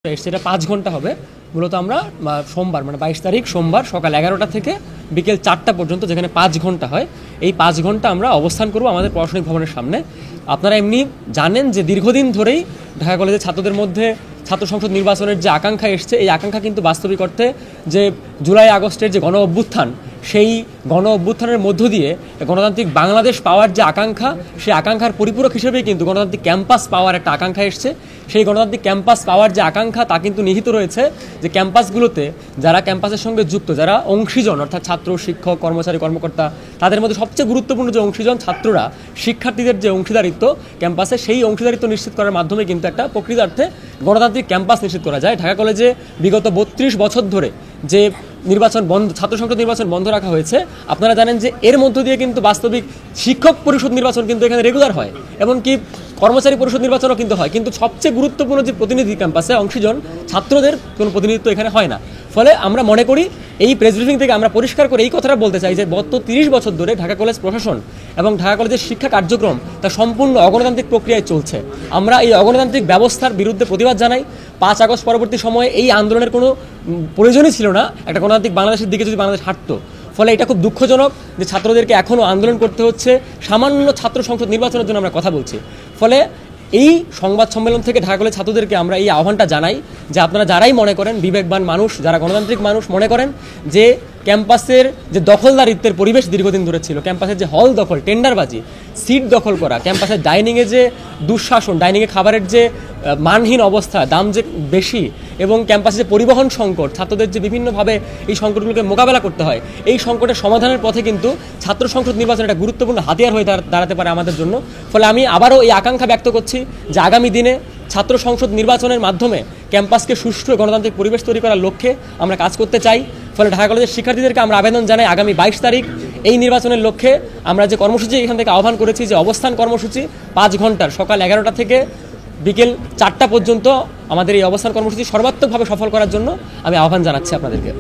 সেটা 5 ঘন্টা হবে। মূলত আমরা সোমবার মানে 22 তারিখ সোমবার সকাল 11টা থেকে বিকেল 4টা পর্যন্ত, যেখানে 5 ঘন্টা হয়, এই 5 ঘন্টা আমরা অবস্থান করব আমাদের প্রশাসনিক ভবনের সামনে। আপনারা এমনি জানেন যে দীর্ঘদিন ধরেই ঢাকা কলেজের ছাত্রদের মধ্যে ছাত্র সংসদ নির্বাচনের যে আকাঙ্ক্ষা এসছে, এই আকাঙ্ক্ষা কিন্তু বাস্তবিক অর্থে যে জুলাই আগস্টের যে গণ অভ্যুত্থান, সেই গণ অভ্যুত্থানের মধ্য দিয়ে গণতান্ত্রিক বাংলাদেশ পাওয়ার যে আকাঙ্ক্ষা, সেই আকাঙ্ক্ষার পরিপূরক হিসেবেই কিন্তু গণতান্ত্রিক ক্যাম্পাস পাওয়ার একটা আকাঙ্ক্ষা এসছে। সেই গণতান্ত্রিক ক্যাম্পাস পাওয়ার যে আকাঙ্ক্ষা, তা কিন্তু নিহিত রয়েছে যে ক্যাম্পাসগুলোতে যারা ক্যাম্পাসের সঙ্গে যুক্ত, যারা অংশীজন অর্থাৎ ছাত্র, শিক্ষক, কর্মচারী, কর্মকর্তা, তাদের মধ্যে সবচেয়ে গুরুত্বপূর্ণ যে অংশীজন ছাত্ররা, শিক্ষার্থীদের যে অংশীদারিত্ব ক্যাম্পাসে, সেই অংশীদারিত্ব নিশ্চিত করার মাধ্যমে কিন্তু একটা প্রকৃতার্থে গণতান্ত্রিক ক্যাম্পাস নিশ্চিত করা যায়। ঢাকা কলেজে বিগত 32 বছর ধরে যে নির্বাচন বন্ধ, ছাত্র সংসদ নির্বাচন বন্ধ রাখা হয়েছে, আপনারা জানেন যে এর মধ্য দিয়ে কিন্তু বাস্তবিক শিক্ষক পরিষদ নির্বাচন কিন্তু এখানে রেগুলার হয়, এমনকি কর্মচারী পরিষদ নির্বাচনও কিন্তু হয়, কিন্তু সবচেয়ে গুরুত্বপূর্ণ যে প্রতিনিধি ক্যাম্পাসে অংশীজন ছাত্রদের কোনো প্রতিনিধিত্ব এখানে হয় না। ফলে আমরা মনে করি এই প্রেস ব্রিফিং থেকে আমরা পরিষ্কার করে এই কথাটা বলতে চাই যে গত 30 বছর ধরে ঢাকা কলেজ প্রশাসন এবং ঢাকা কলেজের শিক্ষা কার্যক্রম তা সম্পূর্ণ অগণতান্ত্রিক প্রক্রিয়ায় চলছে। আমরা এই অগণতান্ত্রিক ব্যবস্থার বিরুদ্ধে প্রতিবাদ জানাই। 5 আগস্ট পরবর্তী সময়ে এই আন্দোলনের কোনো প্রয়োজনই ছিল না একটা গণতান্ত্রিক বাংলাদেশের দিকে যদি বাংলাদেশ হাঁটতো। ফলে এটা খুব দুঃখজনক যে ছাত্রদেরকে এখনও আন্দোলন করতে হচ্ছে সামান্য ছাত্র সংসদ নির্বাচনের জন্য আমরা কথা বলছি। ফলে এই সংবাদ সম্মেলন থেকে ঢাকা কলেজ ছাত্রদেরকে আমরা এই আহ্বানটা জানাই যে আপনারা যারাই মনে করেন, বিবেকবান মানুষ, যারা গণতান্ত্রিক মানুষ মনে করেন যে ক্যাম্পাসের যে দখলদারিত্বের পরিবেশ দীর্ঘদিন ধরে ছিল, ক্যাম্পাসের যে হল দখল, টেন্ডারবাজি, সিট দখল করা, ক্যাম্পাসের ডাইনিংয়ে যে দুঃশাসন, ডাইনিংয়ে খাবারের যে মানহীন অবস্থা, দাম যে বেশি, এবং ক্যাম্পাসে যে পরিবহন সংকট, ছাত্রদের যে বিভিন্নভাবে এই সংকটগুলোকে মোকাবেলা করতে হয়, এই সংকটের সমাধানের পথে কিন্তু ছাত্র সংসদ নির্বাচন একটা গুরুত্বপূর্ণ হাতিয়ার হয়ে দাঁড়াতে পারে আমাদের জন্য। ফলে আমি আবারও এই আকাঙ্ক্ষা ব্যক্ত করছি যে আগামী দিনে ছাত্র সংসদ নির্বাচনের মাধ্যমে ক্যাম্পাসকে সুষ্ঠু গণতান্ত্রিক পরিবেশ তৈরি করার লক্ষ্যে আমরা কাজ করতে চাই। ফলে ঢাকা কলেজের শিক্ষার্থীদেরকে আমরা আবেদন জানাই আগামী 22 তারিখ এই নির্বাচনের লক্ষ্যে আমরা যে কর্মসূচি এখান থেকে আহ্বান করেছি, যে অবস্থান কর্মসূচি 5 ঘন্টার, সকাল 11টা থেকে বিকেল 4টা পর্যন্ত আমাদের এই অবস্থান কর্মসূচি সর্বাত্মকভাবে সফল করার জন্য আমি আহ্বান জানাচ্ছি আপনাদেরকে।